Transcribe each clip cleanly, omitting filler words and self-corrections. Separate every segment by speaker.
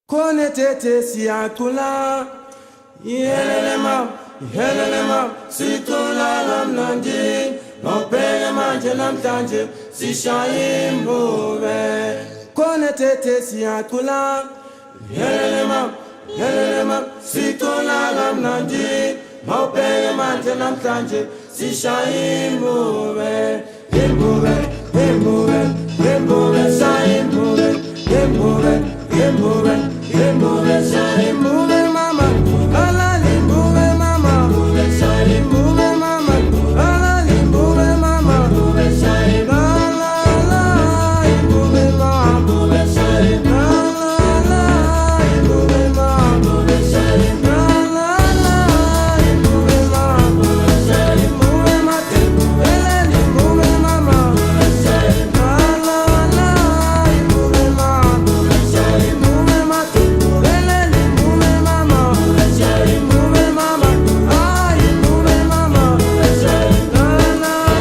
Speaker 1: Kone tete si akula Yelelema Situla lam nandi Nopele manje lam tanje Si shaimbuwe Kone tete si akula Yelelema Situla lam nandi Nopele manje lam tanje Si shaimbuwe Imbuwe Shaimbuwe Imbuwe, shaimbuwe mama, ala limbuwe mama, shaimbuwe mama, ala limbuwe mama, shaimbuwe la la imbuwe mama, shaimbuwe la imbuwe mama, shaimbuwe la imbuwe mama, shaimbuwe mate, ala limbuwe mama, shaimbuwe la imbuwe mama, shaimbuwe mate.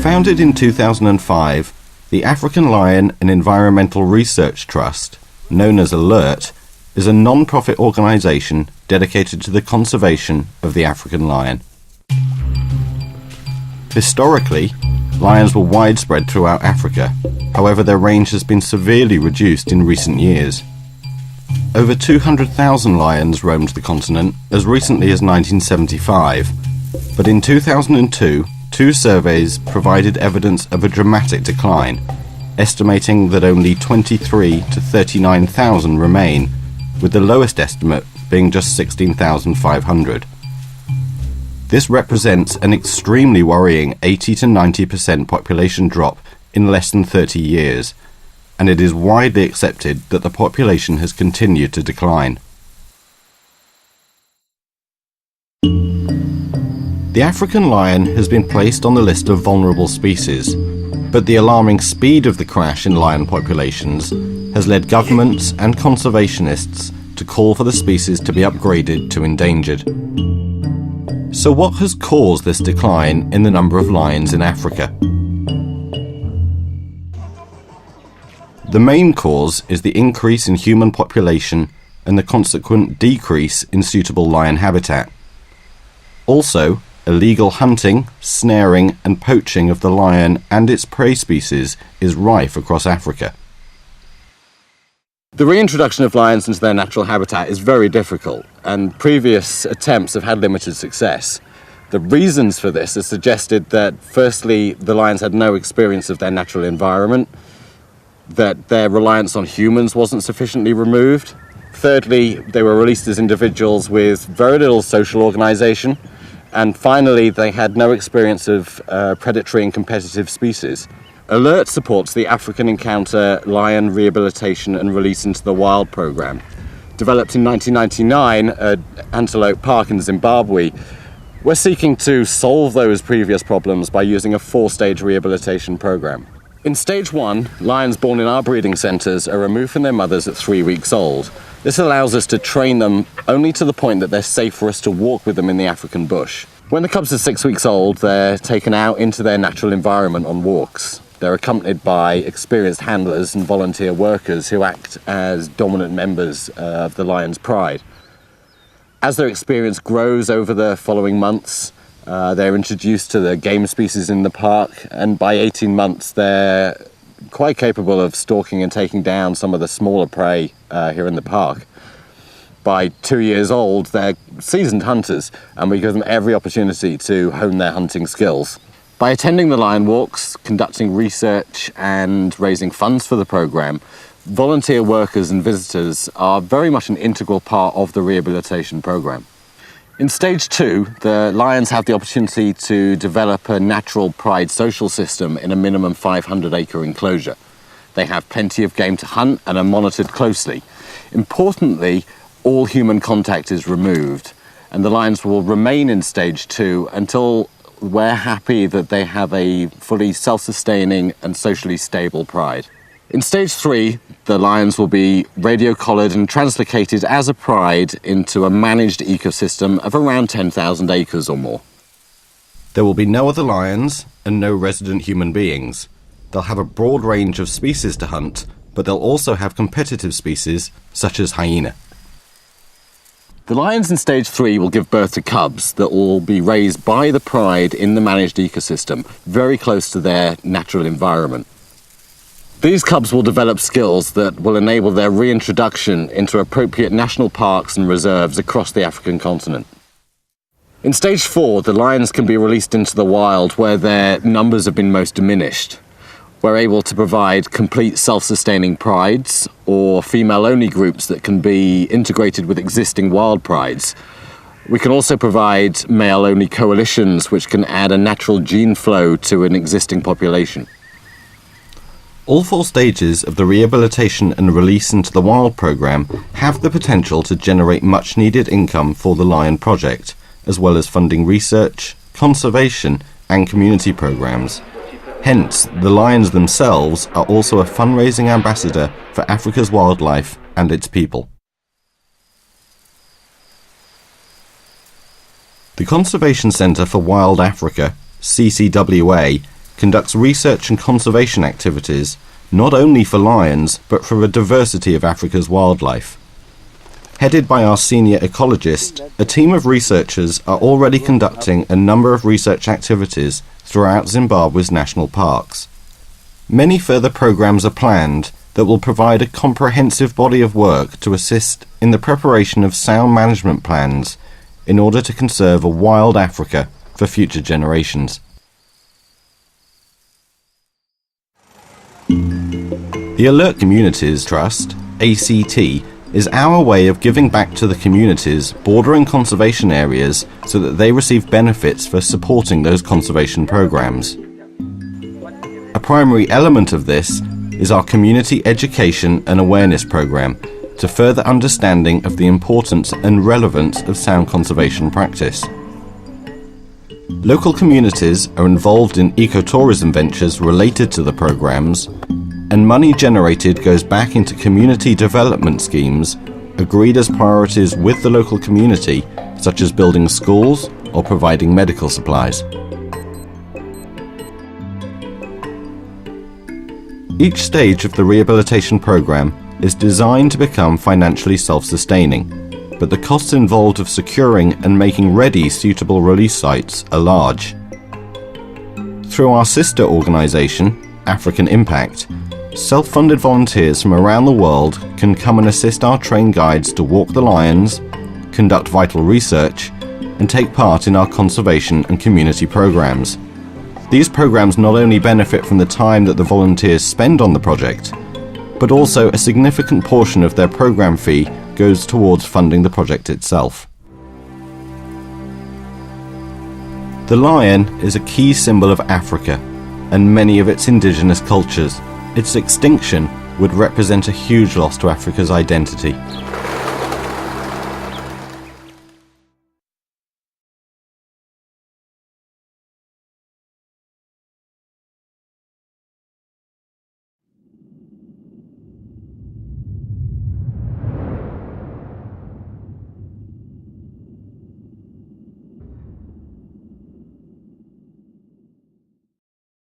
Speaker 2: Founded in 2005, the African Lion and Environmental Research Trust, known as ALERT, is a non-profit organisation dedicated to the conservation of the African lion. Historically, lions were widespread throughout Africa. However, their range has been severely reduced in recent years. Over 200,000 lions roamed the continent as recently as 1975, but in 2002, two surveys provided evidence of a dramatic decline, estimating that only 23 to 39,000 remain, with the lowest estimate being just 16,500. This represents an extremely worrying 80 to 90% population drop in less than 30 years, and it is widely accepted that the population has continued to decline. The African lion has been placed on the list of vulnerable species, but the alarming speed of the crash in lion populations has led governments and conservationists to call for the species to be upgraded to endangered. So what has caused this decline in the number of lions in Africa? The main cause is the increase in human population and the consequent decrease in suitable lion habitat. Also, illegal hunting, snaring and poaching of the lion and its prey species is rife across Africa. The reintroduction of lions into their natural habitat is very difficult, and previous attempts have had limited success. The reasons for this are suggested that, firstly, the lions had no experience of their natural environment, that their reliance on humans wasn't sufficiently removed. Thirdly, they were released as individuals with very little social organisation. And finally, they had no experience of predatory and competitive species. ALERT supports the African Encounter Lion Rehabilitation and Release into the Wild programme. Developed in 1999 at Antelope Park in Zimbabwe, we're seeking to solve those previous problems by using a 4-stage rehabilitation programme. In stage 1, lions born in our breeding centres are removed from their mothers at 3 weeks old. This allows us to train them only to the point that they're safe for us to walk with them in the African bush. When the cubs are 6 weeks old, they're taken out into their natural environment on walks. They're accompanied by experienced handlers and volunteer workers who act as dominant members of the lion's pride. As their experience grows over the following months, they're introduced to the game species in the park, and by 18 months they're quite capable of stalking and taking down some of the smaller prey here in the park. By 2 years old, they're seasoned hunters, and we give them every opportunity to hone their hunting skills. By attending the lion walks, conducting research and raising funds for the programme, volunteer workers and visitors are very much an integral part of the rehabilitation programme. In stage 2, the lions have the opportunity to develop a natural pride social system in a minimum 500-acre enclosure. They have plenty of game to hunt and are monitored closely. Importantly, all human contact is removed, and the lions will remain in stage 2 until we're happy that they have a fully self-sustaining and socially stable pride. In stage 3, the lions will be radio-collared and translocated as a pride into a managed ecosystem of around 10,000 acres or more. There will be no other lions and no resident human beings. They'll have a broad range of species to hunt, but they'll also have competitive species such as hyena. The lions in stage 3 will give birth to cubs that will be raised by the pride in the managed ecosystem, very close to their natural environment. These cubs will develop skills that will enable their reintroduction into appropriate national parks and reserves across the African continent. In stage 4, the lions can be released into the wild where their numbers have been most diminished. We're able to provide complete self-sustaining prides or female-only groups that can be integrated with existing wild prides. We can also provide male-only coalitions which can add a natural gene flow to an existing population. All 4 stages of the Rehabilitation and Release into the Wild programme have the potential to generate much-needed income for the Lion Project, as well as funding research, conservation and community programmes. Hence, the lions themselves are also a fundraising ambassador for Africa's wildlife and its people. The Conservation Centre for Wild Africa, CCWA, conducts research and conservation activities not only for lions but for a diversity of Africa's wildlife. Headed by our senior ecologist, a team of researchers are already conducting a number of research activities throughout Zimbabwe's national parks. Many further programmes are planned that will provide a comprehensive body of work to assist in the preparation of sound management plans in order to conserve a wild Africa for future generations. The Alert Communities Trust, ACT, is our way of giving back to the communities bordering conservation areas so that they receive benefits for supporting those conservation programs. A primary element of this is our community education and awareness program to further understanding of the importance and relevance of sound conservation practice. Local communities are involved in ecotourism ventures related to the programs, and money generated goes back into community development schemes agreed as priorities with the local community, such as building schools or providing medical supplies. Each stage of the rehabilitation program is designed to become financially self-sustaining, but the costs involved of securing and making ready suitable release sites are large. Through our sister organisation, African Impact, self-funded volunteers from around the world can come and assist our trained guides to walk the lions, conduct vital research, and take part in our conservation and community programs. These programs not only benefit from the time that the volunteers spend on the project, but also a significant portion of their program fee goes towards funding the project itself. The lion is a key symbol of Africa and many of its indigenous cultures. Its extinction would represent a huge loss to Africa's identity.